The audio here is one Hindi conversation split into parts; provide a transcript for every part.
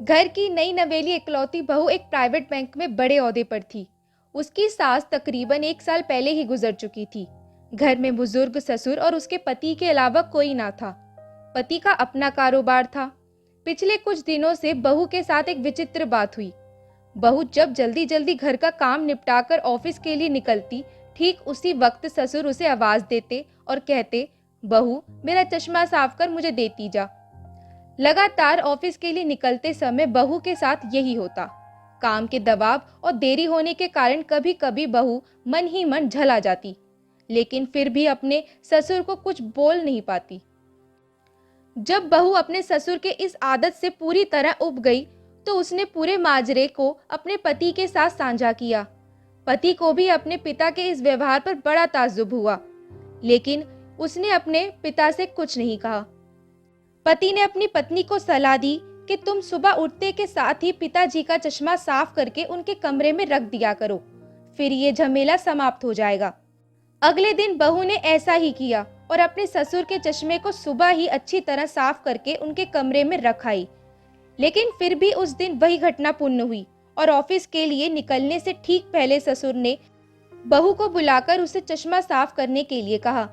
घर की नई नवेली इकलौती बहू एक प्राइवेट बैंक में बड़े ओहदे पर थी। उसकी सास तकरीबन 1 साल पहले ही गुजर चुकी थी। घर में बुजुर्ग ससुर और उसके पति के अलावा कोई ना था। पति का अपना कारोबार था। पिछले कुछ दिनों से बहू के साथ एक विचित्र बात हुई। बहू जब जल्दी जल्दी घर का काम निपटाकर ऑफिस के लिए निकलती, ठीक उसी वक्त ससुर उसे आवाज देते और कहते, बहू मेरा चश्मा साफ कर मुझे देती जा। लगातार ऑफिस के लिए निकलते समय बहू के साथ यही होता। काम के दबाव और देरी होने के कारण कभी कभी बहू मन ही मन झला जाती, लेकिन फिर भी अपने ससुर को कुछ बोल नहीं पाती। जब बहू अपने ससुर के इस आदत से पूरी तरह उब गई तो उसने पूरे माजरे को अपने पति के साथ साझा किया। पति को भी अपने पिता के इस व्यवहार पर बड़ा ताज्जुब हुआ, लेकिन उसने अपने पिता से कुछ नहीं कहा। पति ने अपनी पत्नी को सलाह दी कि तुम सुबह उठते के साथ ही पिताजी का चश्मा साफ करके उनके कमरे में रख दिया करो, फिर ये झमेला समाप्त हो जाएगा। अगले दिन बहू ने ऐसा ही किया और अपने ससुर के चश्मे को सुबह ही अच्छी तरह साफ करके उनके कमरे में रख आई। लेकिन फिर भी उस दिन वही घटना पूर्ण हुई और ऑफिस के लिए निकलने से ठीक पहले ससुर ने बहू को बुलाकर उसे चश्मा साफ करने के लिए कहा।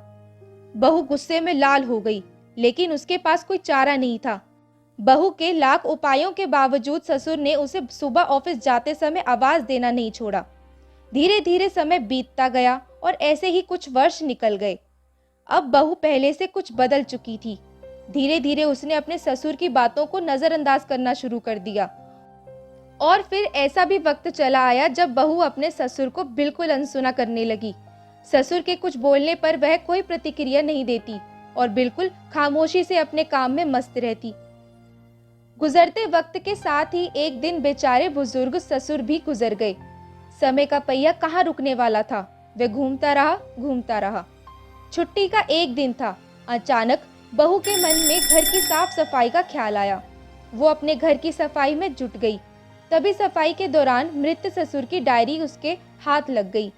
बहू गुस्से में लाल हो गई, लेकिन उसके पास कोई चारा नहीं था। बहू के लाख उपायों के बावजूद ससुर ने उसे सुबह ऑफिस जाते समय आवाज देना नहीं छोड़ा। धीरे धीरे समय बीतता गया और ऐसे ही कुछ वर्ष निकल गए। अब बहू पहले से कुछ बदल चुकी थी। धीरे धीरे उसने अपने ससुर की बातों को नजरअंदाज करना शुरू कर दिया। और फिर ऐसा भी वक्त चला आया जब बहू अपने ससुर को बिल्कुल अनसुना करने लगी। ससुर के कुछ बोलने पर वह कोई प्रतिक्रिया नहीं देती और बिल्कुल खामोशी से अपने काम में मस्त रहती। गुजरते वक्त के साथ ही एक दिन बेचारे बुजुर्ग ससुर भी गुजर गए। समय का पहिया कहाँ रुकने वाला था, वह घूमता रहा। छुट्टी का एक दिन था। अचानक बहू के मन में घर की साफ सफाई का ख्याल आया। वो अपने घर की सफाई में जुट गई। तभी सफाई के दौरान मृत ससुर की डायरी उसके हाथ लग गई।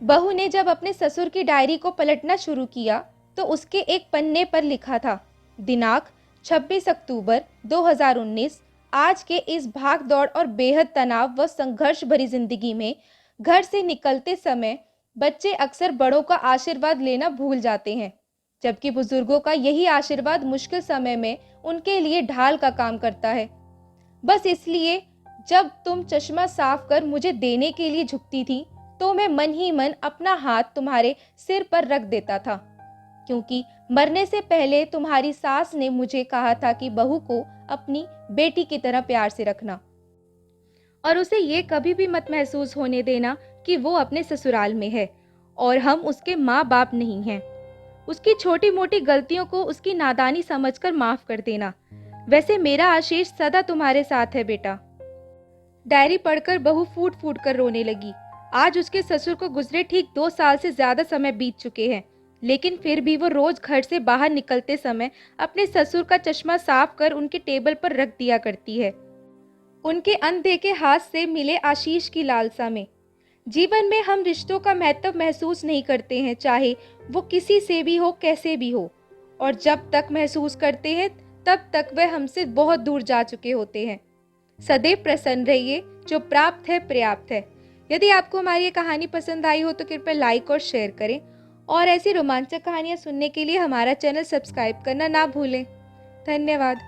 बहू ने जब अपने ससुर की डायरी को पलटना शुरू किया तो उसके एक पन्ने पर लिखा था, दिनांक 26 अक्टूबर 2019। आज के इस भाग दौड़ और बेहद तनाव व संघर्ष भरी जिंदगी में घर से निकलते समय बच्चे अक्सर बड़ों का आशीर्वाद लेना भूल जाते हैं, जबकि बुजुर्गों का यही आशीर्वाद मुश्किल समय में उनके लिए ढाल का काम करता है। बस इसलिए जब तुम चश्मा साफ कर मुझे देने के लिए झुकती थी तो मैं मन ही मन अपना हाथ तुम्हारे सिर पर रख देता था, क्योंकि मरने से पहले तुम्हारी सास ने मुझे कहा था कि बहू को अपनी बेटी की तरह प्यार से रखना और उसे ये कभी भी मत महसूस होने देना कि वो अपने ससुराल में है और हम उसके माँ बाप नहीं हैं। उसकी छोटी मोटी गलतियों को उसकी नादानी समझकर माफ कर देना। वैसे मेरा आशीष सदा तुम्हारे साथ है बेटा। डायरी पढ़कर बहू फूट फूट कर रोने लगी। आज उसके ससुर को गुजरे ठीक 2 साल से ज्यादा समय बीत चुके हैं, लेकिन फिर भी वो रोज घर से बाहर निकलते समय अपने ससुर का चश्मा साफ कर उनके टेबल पर रख दिया करती है, उनके अनदेखे हाथ से मिले आशीष की लालसा में। जीवन में हम रिश्तों का महत्व महसूस नहीं करते हैं, चाहे वो किसी से भी हो, कैसे भी हो, और जब तक महसूस करते हैं तब तक वह हमसे बहुत दूर जा चुके होते हैं। सदैव प्रसन्न रहिए, जो प्राप्त है पर्याप्त है। यदि आपको हमारी ये कहानी पसंद आई हो तो कृपया लाइक और शेयर करें और ऐसी रोमांचक कहानियाँ सुनने के लिए हमारा चैनल सब्सक्राइब करना ना भूलें। धन्यवाद।